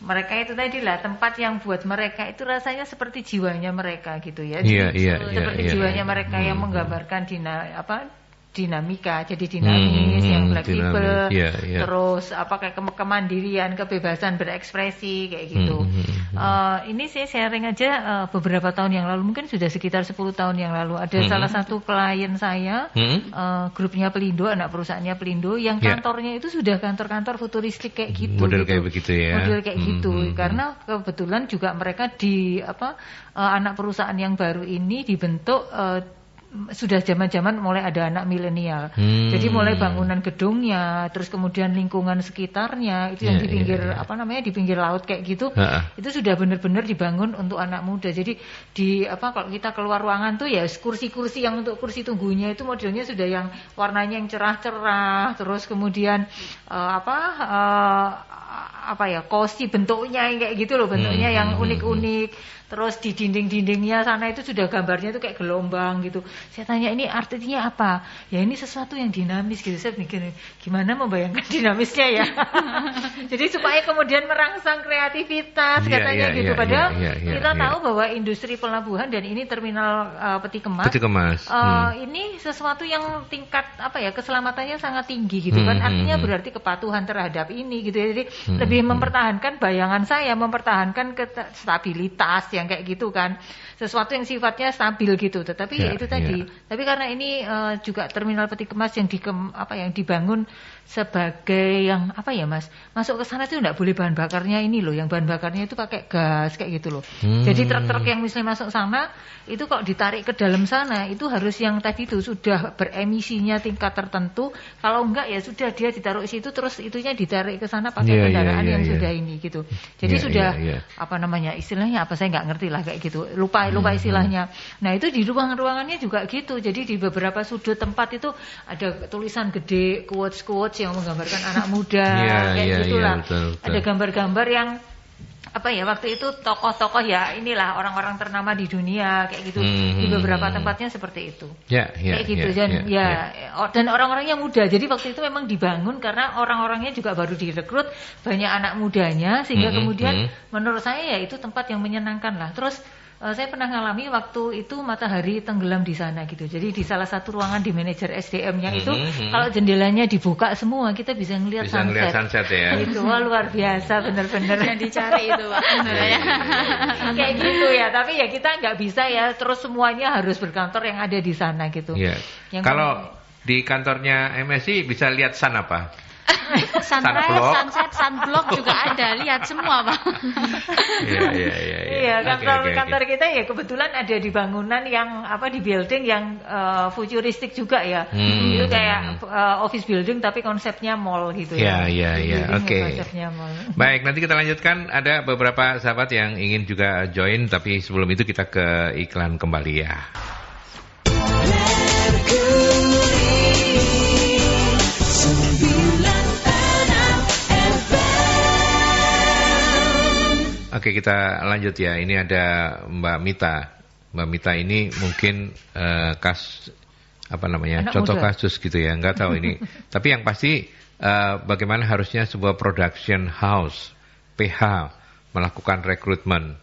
mereka itu tadi lah tempat yang buat mereka itu rasanya seperti jiwanya mereka gitu ya. Seperti jiwanya mereka yang menggambarkan dinamika, jadi dinamis, yang fleksibel, terus kayak kemandirian, kebebasan berekspresi kayak gitu. Ini saya sharing aja beberapa tahun yang lalu, mungkin sudah sekitar 10 tahun yang lalu, ada salah satu klien saya, grupnya Pelindo, anak perusahaannya Pelindo, yang kantornya itu sudah kantor-kantor futuristik kayak gitu. Model kayak begitu ya. Model kayak gitu, karena kebetulan juga mereka di anak perusahaan yang baru ini dibentuk sudah zaman-zaman mulai ada anak milenial. Jadi mulai bangunan gedungnya, terus kemudian lingkungan sekitarnya itu yang di pinggir di pinggir laut kayak gitu. Itu sudah benar-benar dibangun untuk anak muda. Jadi kalau kita keluar ruangan tuh ya kursi-kursi yang untuk kursi tunggunya itu modelnya sudah yang warnanya yang cerah-cerah, terus kemudian kosi bentuknya kayak gitu loh, bentuknya yang unik-unik. Terus di dinding-dindingnya sana itu sudah gambarnya itu kayak gelombang gitu. Saya tanya, ini artinya apa? Ya ini sesuatu yang dinamis gitu. Saya mikir gimana membayangkan dinamisnya ya. Jadi supaya kemudian merangsang kreativitas katanya gitu. Padahal kita tahu bahwa industri pelabuhan dan ini terminal peti kemas. Ini sesuatu yang tingkat keselamatannya sangat tinggi gitu kan. Artinya berarti kepatuhan terhadap ini gitu. Jadi lebih mempertahankan bayangan saya, mempertahankan stabilitas yang kayak gitu kan, sesuatu yang sifatnya stabil gitu. Tetapi itu tadi. Tapi karena ini juga terminal peti kemas yang dibangun sebagai yang Mas, masuk ke sana itu enggak boleh bahan bakarnya ini loh, yang bahan bakarnya itu pakai gas kayak gitu loh. Jadi truk-truk yang misalnya masuk sana itu kalau ditarik ke dalam sana itu harus yang tadi itu sudah beremisinya tingkat tertentu. Kalau enggak ya sudah dia ditaruh situ, terus itunya ditarik ke sana pakai kendaraan yang sudah ini gitu. Jadi istilahnya apa saya enggak ngerti lah kayak gitu. Lupa istilahnya. Nah, itu di ruangannya juga gitu. Jadi di beberapa sudut tempat itu ada tulisan gede, quotes yang menggambarkan anak muda kayak gitulah. Betul. Ada gambar-gambar yang waktu itu tokoh-tokoh inilah orang-orang ternama di dunia kayak gitu. Di beberapa tempatnya seperti itu. Kayak gitu. Dan orang-orangnya muda. Jadi waktu itu memang dibangun karena orang-orangnya juga baru direkrut, banyak anak mudanya, sehingga kemudian menurut saya ya itu tempat yang menyenangkan lah. Terus saya pernah ngalami waktu itu matahari tenggelam di sana gitu. Jadi di salah satu ruangan di manajer SDM-nya itu kalau jendelanya dibuka semua kita bisa ngelihat sunset ya. Itu luar biasa benar-benar yang dicari itu Pak. Kayak gitu ya. Tapi ya kita nggak bisa ya terus semuanya harus berkantor yang ada di sana gitu. Yeah. Kalau di kantornya MSI bisa lihat sun apa? Sunrise, sunset, sunblock juga ada, lihat semua Pak. Iya, kantor kita ya kebetulan ada di bangunan yang di building yang futuristik juga ya. Itu kayak office building tapi konsepnya mall gitu ya. Iya. Oke. Baik, nanti kita lanjutkan. Ada beberapa sahabat yang ingin juga join, tapi sebelum itu kita ke iklan kembali ya. Oke, kita lanjut ya. Ini ada Mbak Mita. Mbak Mita ini mungkin contoh kasus gitu ya. Enggak tahu ini. Tapi yang pasti bagaimana harusnya sebuah production house PH melakukan rekrutmen.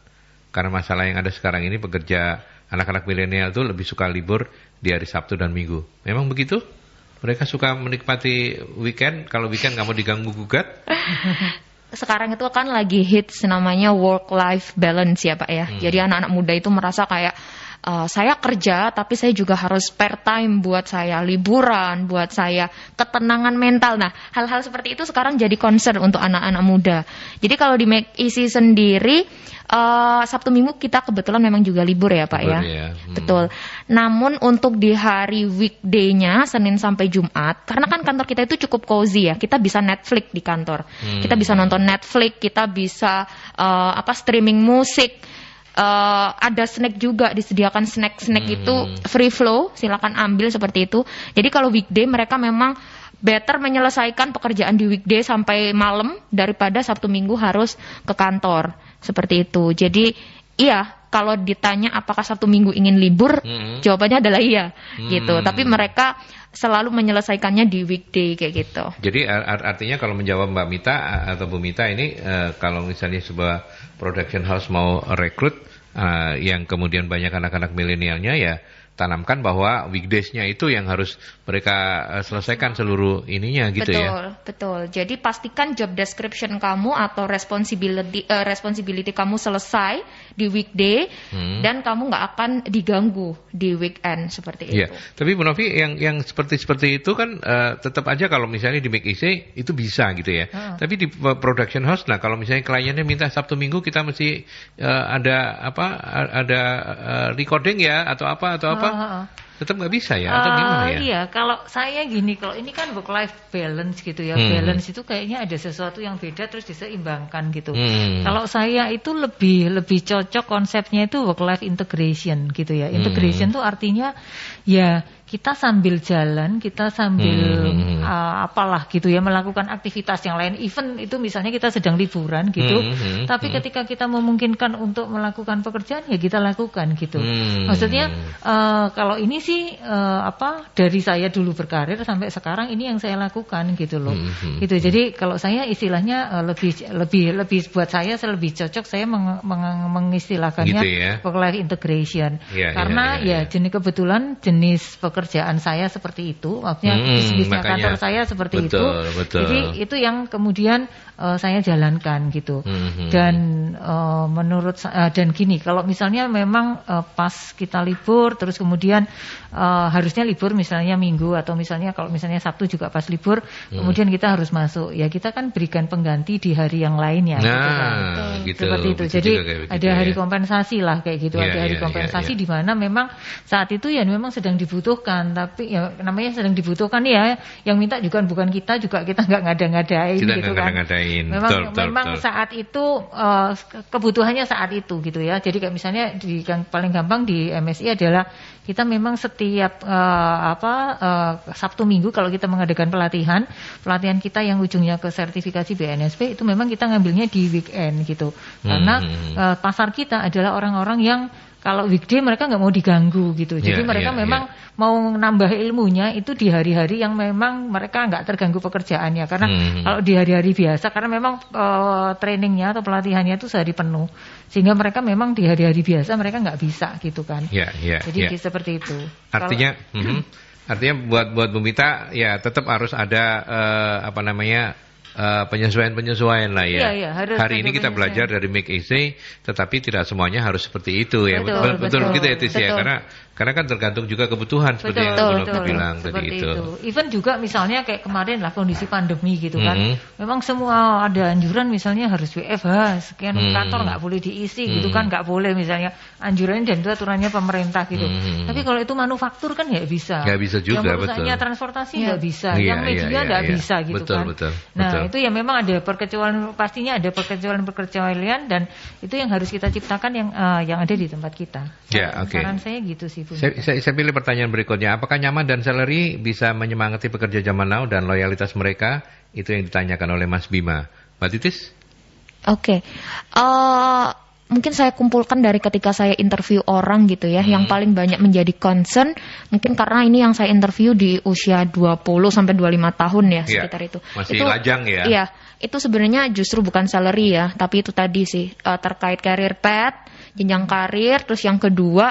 Karena masalah yang ada sekarang ini pekerja anak-anak milenial itu lebih suka libur di hari Sabtu dan Minggu. Memang begitu? Mereka suka menikmati weekend. Kalau weekend nggak mau diganggu gugat. Sekarang itu kan lagi hits namanya work-life balance ya Pak ya. Jadi anak-anak muda itu merasa kayak saya kerja tapi saya juga harus spare time buat saya liburan, buat saya ketenangan mental. Nah, hal-hal seperti itu sekarang jadi concern untuk anak-anak muda. Jadi kalau di Make Easy sendiri Sabtu Minggu kita kebetulan memang juga libur ya Pak ya. Betul. Namun untuk di hari weekday-nya Senin sampai Jumat, karena kan kantor kita itu cukup cozy ya. Kita bisa Netflix di kantor. Kita bisa nonton Netflix, kita bisa streaming musik. Ada snack juga, disediakan snack itu free flow, silakan ambil seperti itu. Jadi kalau weekday mereka memang better menyelesaikan pekerjaan di weekday sampai malam daripada Sabtu Minggu harus ke kantor. Seperti itu. Jadi iya, kalau ditanya apakah Sabtu Minggu ingin libur, jawabannya adalah iya gitu. Tapi mereka selalu menyelesaikannya di weekday kayak gitu. Jadi artinya kalau menjawab Mbak Mita atau Bu Mita ini, kalau misalnya sebuah production house mau rekrut yang kemudian banyak anak-anak milenialnya, ya tanamkan bahwa weekdays-nya itu yang harus mereka selesaikan seluruh ininya gitu ya. Betul. Jadi pastikan job description kamu atau responsibility kamu selesai di weekday dan kamu nggak akan diganggu di weekend seperti itu. Iya. Tapi Bu Novi yang seperti itu kan tetap aja kalau misalnya di Make Easy itu bisa gitu ya. Tapi di production house, nah kalau misalnya kliennya minta Sabtu Minggu kita mesti ada recording ya atau apa. Tetap nggak bisa ya atau gimana ya? Iya, kalau saya gini, kalau ini kan work life balance gitu ya. Balance itu kayaknya ada sesuatu yang beda terus diseimbangkan gitu. Kalau saya itu lebih cocok konsepnya itu work life integration gitu ya. Integration tuh artinya ya kita sambil jalan, kita sambil apalah gitu ya, melakukan aktivitas yang lain. Even itu misalnya kita sedang liburan gitu, tapi ketika kita memungkinkan untuk melakukan pekerjaan ya kita lakukan gitu. Maksudnya kalau ini sih dari saya dulu berkarir sampai sekarang ini yang saya lakukan gitu loh. Gitu. Jadi kalau saya istilahnya lebih buat saya lebih cocok saya mengistilahkannya gitu ya? Work life integration. Karena kebetulan jenis pekerjaan saya seperti itu, maksudnya bisnisnya kantor saya seperti itu. Jadi itu yang kemudian saya jalankan gitu. Dan menurut dan gini, kalau misalnya memang pas kita libur terus kemudian harusnya libur misalnya Minggu atau misalnya kalau misalnya Sabtu juga pas libur, kemudian kita harus masuk. Ya kita kan berikan pengganti di hari yang lain ya. Gitu. Seperti itu. Jadi ada hari kompensasi lah kayak gitu. Ada hari kompensasi di mana memang saat itu ya memang sedang dibutuhkan, tapi ya namanya sedang dibutuhkan ya, yang minta juga bukan kita, juga kita nggak ngada-ngadain gitu kan. Memang saat itu kebutuhannya saat itu gitu ya. Jadi kayak misalnya paling gampang di MSI adalah kita memang setiap Sabtu Minggu kalau kita mengadakan pelatihan kita yang ujungnya ke sertifikasi BNSP itu memang kita ngambilnya di weekend gitu. Karena pasar kita adalah orang-orang yang kalau weekday mereka nggak mau diganggu gitu. Jadi mereka memang mau nambah ilmunya itu di hari-hari yang memang mereka nggak terganggu pekerjaannya. Karena kalau di hari-hari biasa, karena memang trainingnya atau pelatihannya itu sehari penuh, sehingga mereka memang di hari-hari biasa mereka nggak bisa gitu kan. Jadi seperti itu. Artinya, artinya buat Bu Mita ya tetap harus ada penyesuaian lah ya. Hari ini kita belajar dari Make Easy, tetapi tidak semuanya harus seperti itu ya. Betul gitu ya Tis ya. Karena kan tergantung juga kebutuhan seperti yang Bu Novi bilang tadi itu. Even juga misalnya kayak kemarin lah kondisi pandemi gitu kan. Memang semua ada anjuran misalnya harus WFH, sekian kantor nggak boleh diisi gitu kan, nggak boleh misalnya anjurannya dan itu aturannya pemerintah gitu. Tapi kalau itu manufaktur kan nggak bisa. Nggak bisa juga, yang perusahaannya transportasi nggak bisa, yang media nggak bisa gitu kan. Betul. Itu ya memang ada perkecualian, pastinya ada perkecualian dan itu yang harus kita ciptakan yang ada di tempat kita. Saran saya gitu sih. Saya pilih pertanyaan berikutnya. Apakah nyaman dan salary bisa menyemangati pekerja zaman now dan loyalitas mereka? Itu yang ditanyakan oleh Mas Bima. Mbak Titis? Oke. Mungkin saya kumpulkan dari ketika saya interview orang gitu ya, yang paling banyak menjadi concern, mungkin karena ini yang saya interview di usia 20 sampai 25 tahun ya, sekitar itu. Masih lajang ya? Iya, itu sebenarnya justru bukan salary ya, tapi itu tadi sih, terkait career path, jenjang karir, terus yang kedua,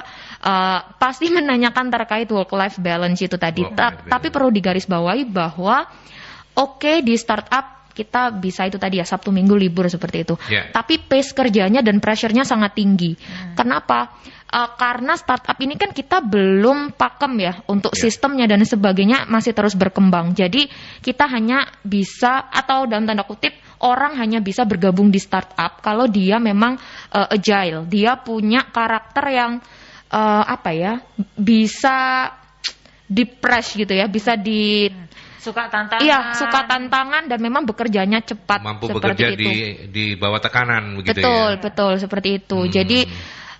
pasti menanyakan terkait work-life balance itu tadi. Tapi perlu digarisbawahi bahwa di startup, kita bisa itu tadi ya Sabtu Minggu libur seperti itu. Tapi pace kerjanya dan pressure-nya sangat tinggi. Kenapa? Karena startup ini kan kita belum pakem ya untuk sistemnya dan sebagainya, masih terus berkembang. Jadi kita hanya bisa, atau dalam tanda kutip orang hanya bisa bergabung di startup kalau dia memang agile. Dia punya karakter yang bisa di-press gitu ya, bisa suka tantangan. Iya, suka tantangan dan memang bekerjanya cepat. Mampu bekerja di bawah tekanan begitu ya. Betul, seperti itu. Jadi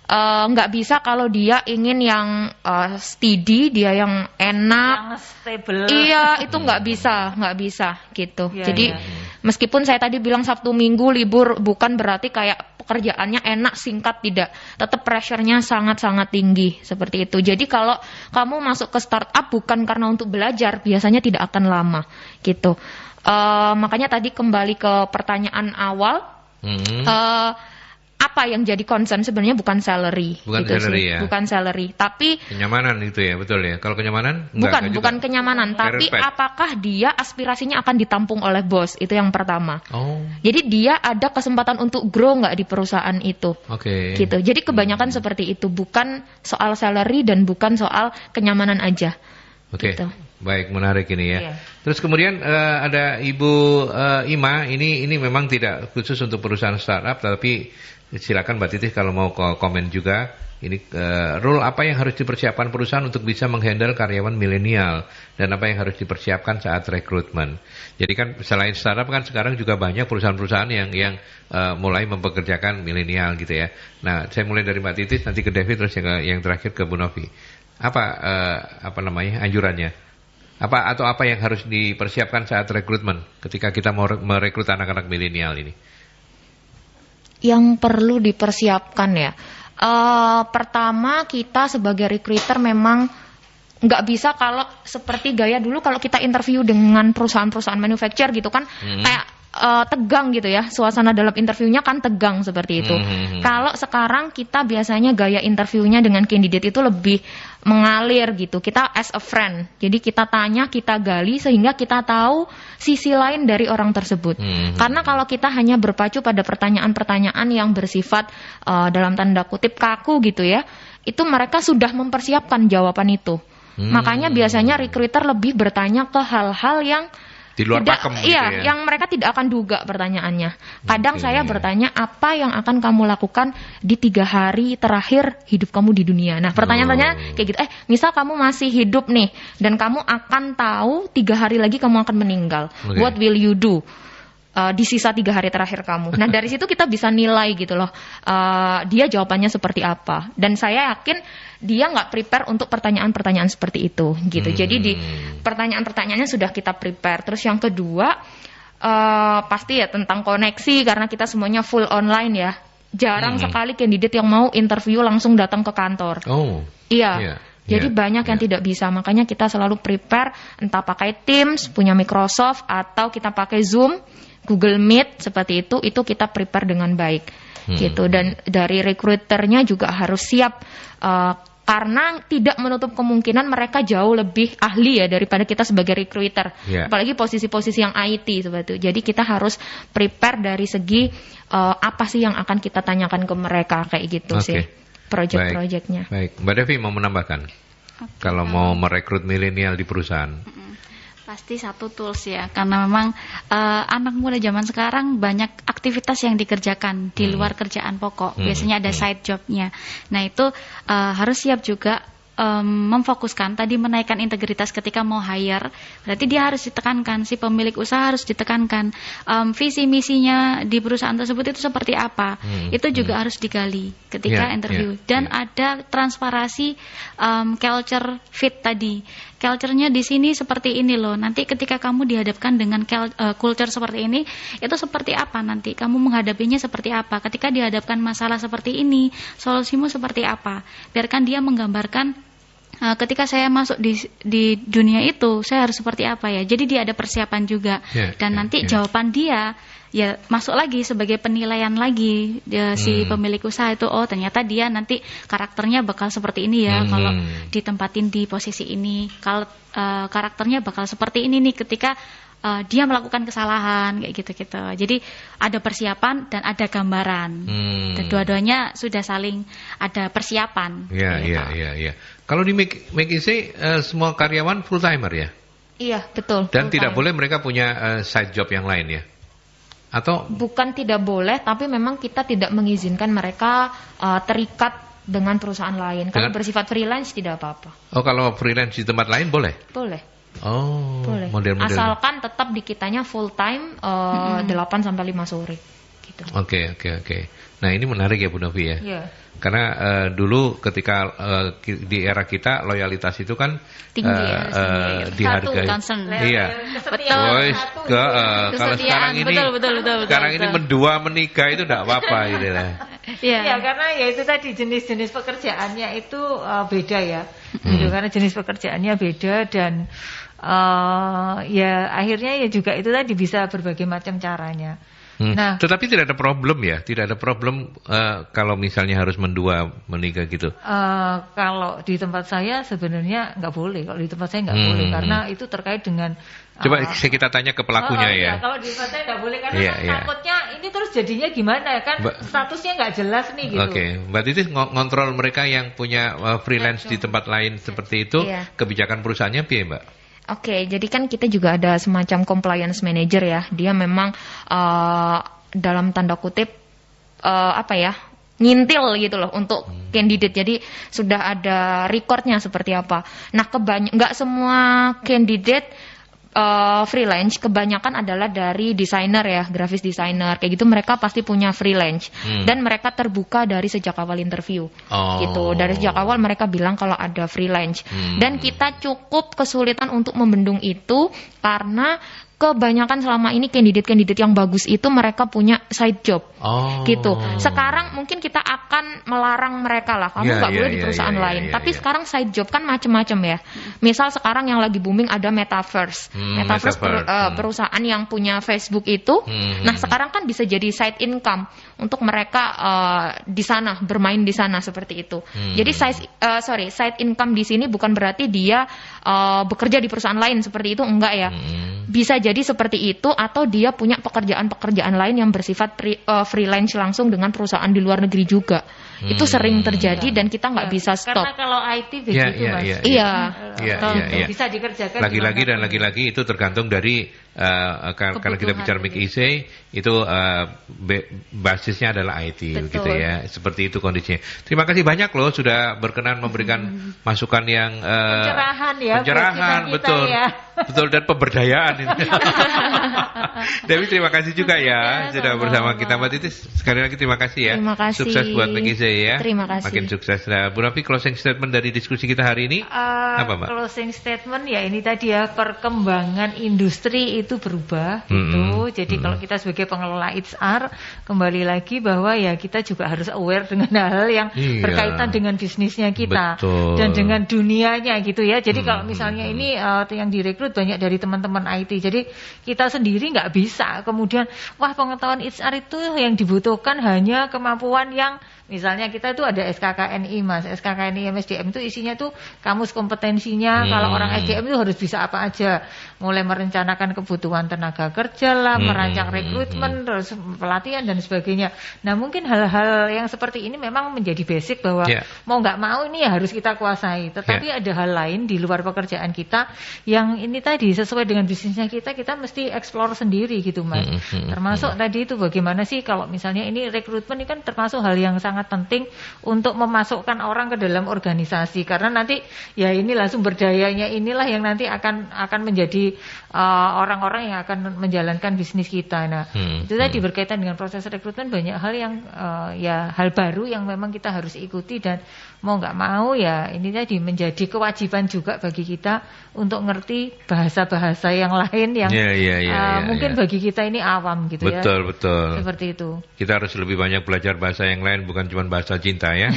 nggak bisa kalau dia ingin yang steady, dia yang enak, yang stable. Iya, itu nggak bisa gitu. Jadi meskipun saya tadi bilang Sabtu Minggu libur, bukan berarti kayak pekerjaannya enak, singkat, tidak. Tetap pressure-nya sangat-sangat tinggi seperti itu. Jadi kalau kamu masuk ke startup bukan karena untuk belajar, biasanya tidak akan lama gitu. Makanya tadi kembali ke pertanyaan awal. Apa yang jadi concern sebenarnya bukan salary. Bukan gitu salary ya. Bukan salary, tapi kenyamanan itu ya, betul ya. Kalau kenyamanan bukan kenyamanan, tapi apakah dia aspirasinya akan ditampung oleh bos, itu yang pertama. Jadi dia ada kesempatan untuk grow nggak di perusahaan itu. Gitu. Jadi kebanyakan seperti itu, bukan soal salary dan bukan soal kenyamanan aja. Gitu. Baik, menarik ini ya. Terus kemudian ada Ibu Ima, ini memang tidak khusus untuk perusahaan startup, tapi silakan Mbak Titis kalau mau komen juga. Ini role apa yang harus dipersiapkan perusahaan untuk bisa menghandle karyawan milenial dan apa yang harus dipersiapkan saat rekrutmen. Jadi kan selain startup kan sekarang juga banyak perusahaan-perusahaan yang mulai mempekerjakan milenial gitu ya. Nah, saya mulai dari Mbak Titis, nanti ke David, terus yang terakhir ke Bu Novi. Apa namanya anjurannya? Apa yang harus dipersiapkan saat rekrutmen ketika kita mau merekrut anak-anak milenial ini? Yang perlu dipersiapkan ya, pertama kita sebagai recruiter memang nggak bisa kalau seperti gaya dulu kalau kita interview dengan perusahaan-perusahaan manufacturer gitu kan, kayak tegang gitu ya, suasana dalam interviewnya kan tegang seperti itu. Kalau sekarang kita biasanya gaya interviewnya dengan candidate itu lebih mengalir gitu, kita as a friend. Jadi kita tanya, kita gali sehingga kita tahu sisi lain dari orang tersebut. Karena kalau kita hanya berpacu pada pertanyaan-pertanyaan yang bersifat dalam tanda kutip kaku gitu ya, itu mereka sudah mempersiapkan jawaban itu. Makanya biasanya recruiter lebih bertanya ke hal-hal yang di luar pakem gitu ya. Yang mereka tidak akan duga pertanyaannya. Kadang saya bertanya, apa yang akan kamu lakukan di 3 hari terakhir hidup kamu di dunia? Nah, pertanyaan-pertanyaan kayak gitu. Misal kamu masih hidup nih, dan kamu akan tahu 3 hari lagi kamu akan meninggal. What will you do di sisa 3 hari terakhir kamu? Nah, dari situ kita bisa nilai gitu loh, dia jawabannya seperti apa. Dan saya yakin dia nggak prepare untuk pertanyaan-pertanyaan seperti itu gitu. Jadi di pertanyaan-pertanyaannya sudah kita prepare. Terus yang kedua pasti ya tentang koneksi, karena kita semuanya full online ya. jarang sekali kandidat yang mau interview langsung datang ke kantor. Iya. Jadi banyak yang tidak bisa, makanya kita selalu prepare entah pakai Teams, punya Microsoft, atau kita pakai Zoom, Google Meet, seperti itu kita prepare dengan baik. Gitu. Dan dari recruiternya juga harus siap, karena tidak menutup kemungkinan mereka jauh lebih ahli ya daripada kita sebagai recruiter. Apalagi posisi-posisi yang IT seperti itu. Jadi kita harus prepare dari segi apa sih yang akan kita tanyakan ke mereka, kayak gitu sih. Project-projectnya. Baik, Mbak Devi mau menambahkan? Kalau mau merekrut milenial di perusahaan? Pasti satu tools ya, karena memang anak muda zaman sekarang banyak aktivitas yang dikerjakan di luar kerjaan pokok. Biasanya ada side jobnya. Nah itu harus siap juga memfokuskan tadi menaikkan integritas ketika mau hire. Berarti dia harus ditekankan, si pemilik usaha harus ditekankan visi misinya di perusahaan tersebut itu seperti apa. Itu juga harus digali ketika interview. Dan ada transparansi culture fit tadi. Culture-nya di sini seperti ini loh. Nanti ketika kamu dihadapkan dengan culture seperti ini, itu seperti apa nanti? Kamu menghadapinya seperti apa? Ketika dihadapkan masalah seperti ini, solusimu seperti apa? Biarkan dia menggambarkan ketika saya masuk di dunia itu, saya harus seperti apa ya. Jadi dia ada persiapan juga. Dan nanti jawaban dia ya masuk lagi sebagai penilaian lagi si pemilik usaha itu, oh ternyata dia nanti karakternya bakal seperti ini ya kalau ditempatin di posisi ini, kalau karakternya bakal seperti ini nih ketika dia melakukan kesalahan kayak gitu-gitu. Jadi ada persiapan dan ada gambaran. Dan dua-duanya sudah saling ada persiapan. Iya. Kalau di McKinsey semua karyawan full timer ya? Iya, betul. Dan tidak boleh mereka punya side job yang lain ya? Atau bukan tidak boleh, tapi memang kita tidak mengizinkan mereka terikat dengan perusahaan lain. Kalau bersifat freelance tidak apa-apa. Oh, kalau freelance di tempat lain boleh? Boleh. Oh, boleh. Model-model. Asalkan tetap di kitanya full time 8 sampai 5 sore. Gitu. Oke. Nah, ini menarik ya Bu Novi ya. Iya. Karena dulu ketika di era kita loyalitas itu kan tinggi dihargai. Iya. Betul. Kalau sekarang ini sekarang ini mendua menikah itu enggak apa-apa gitu lah. Iya, karena ya itu tadi jenis-jenis pekerjaannya itu beda ya. Gitu, karena jenis pekerjaannya beda dan ya akhirnya ya juga itu tadi bisa berbagai macam caranya. Nah, tetapi tidak ada problem ya, tidak ada problem kalau misalnya harus mendua menikah gitu. Kalau di tempat saya sebenarnya nggak boleh. Kalau di tempat saya nggak boleh karena itu terkait dengan. Coba kita tanya ke pelakunya ya. Kalau di tempat saya nggak boleh karena takutnya ini terus jadinya gimana kan statusnya nggak jelas nih gitu. Oke, Mbak Titis ngontrol mereka yang punya freelance di tempat lain seperti itu, kebijakan perusahaannya piye Mbak? Oke, jadi kan kita juga ada semacam compliance manager ya. Dia memang dalam tanda kutip ngintil gitu loh untuk candidate. Jadi sudah ada recordnya seperti apa. Nah, nggak semua candidate freelance, kebanyakan adalah dari desainer ya, graphic designer kayak gitu. Mereka pasti punya freelance dan mereka terbuka dari sejak awal interview gitu. Dari sejak awal mereka bilang kalau ada freelance dan kita cukup kesulitan untuk membendung itu karena kebanyakan selama ini kandidat-kandidat yang bagus itu mereka punya side job gitu. Sekarang mungkin kita akan melarang mereka lah, kamu nggak boleh di perusahaan lain. Tapi sekarang side job kan macam-macam ya. Misal sekarang yang lagi booming ada metaverse. Perusahaan yang punya Facebook itu. Nah sekarang kan bisa jadi side income untuk mereka di sana, bermain di sana seperti itu. Jadi side income di sini bukan berarti dia bekerja di perusahaan lain seperti itu, enggak ya. Bisa jadi seperti itu atau dia punya pekerjaan-pekerjaan lain yang bersifat freelance langsung dengan perusahaan di luar negeri juga. Itu sering terjadi dan kita nggak bisa stop. Karena kalau IT begitu Mas. Iya. Bisa dikerjakan. Lagi-lagi itu tergantung dari karena kita bicara McKinsey itu basisnya adalah IT gitu ya. Seperti itu kondisinya. Terima kasih banyak loh sudah berkenan memberikan masukan yang pencerahan ya. Pencerahan betul. Ya. betul, dan pemberdayaan ini. Dewi, terima kasih juga ya sudah bersama kita. Mbak Titis, sekali lagi terima kasih ya. Terima kasih. Sukses buat McKinsey ya. Terima kasih. Makin sukses. Nah, Bu Rafi, closing statement dari diskusi kita hari ini apa, Mbak? Closing statement ya ini tadi ya, perkembangan industri itu berubah gitu. Jadi kalau kita sebagai pengelola HR kembali lagi bahwa ya kita juga harus aware dengan hal yang berkaitan dengan bisnisnya kita. Betul. Dan dengan dunianya gitu ya. Jadi kalau misalnya ini yang direkrut banyak dari teman-teman IT. Jadi kita sendiri nggak bisa kemudian wah pengetahuan HR itu yang dibutuhkan hanya kemampuan yang misalnya kita itu ada SKKNI Mas, SKKNI MSDM itu isinya tuh kamus kompetensinya. Kalau orang SDM itu harus bisa apa aja, mulai merencanakan kebutuhan tenaga kerja lah, merancang rekrutmen, terus pelatihan dan sebagainya. Nah mungkin hal-hal yang seperti ini memang menjadi basic bahwa mau nggak mau ini ya harus kita kuasai. Tetapi ada hal lain di luar pekerjaan kita yang ini tadi sesuai dengan bisnisnya kita mesti explore sendiri gitu Mas. Termasuk tadi itu bagaimana sih kalau misalnya ini rekrutmen ini kan termasuk hal yang sangat penting untuk memasukkan orang ke dalam organisasi, karena nanti ya inilah sumber dayanya, inilah yang nanti akan menjadi orang-orang yang akan menjalankan bisnis kita. Nah itu tadi berkaitan dengan proses rekrutmen banyak hal yang ya hal baru yang memang kita harus ikuti, dan mau nggak mau ya ini tadi menjadi kewajiban juga bagi kita untuk ngerti bahasa-bahasa yang lain yang mungkin bagi kita ini awam gitu ya. Betul. Seperti itu. Kita harus lebih banyak belajar bahasa yang lain, bukan cuma bahasa cinta ya.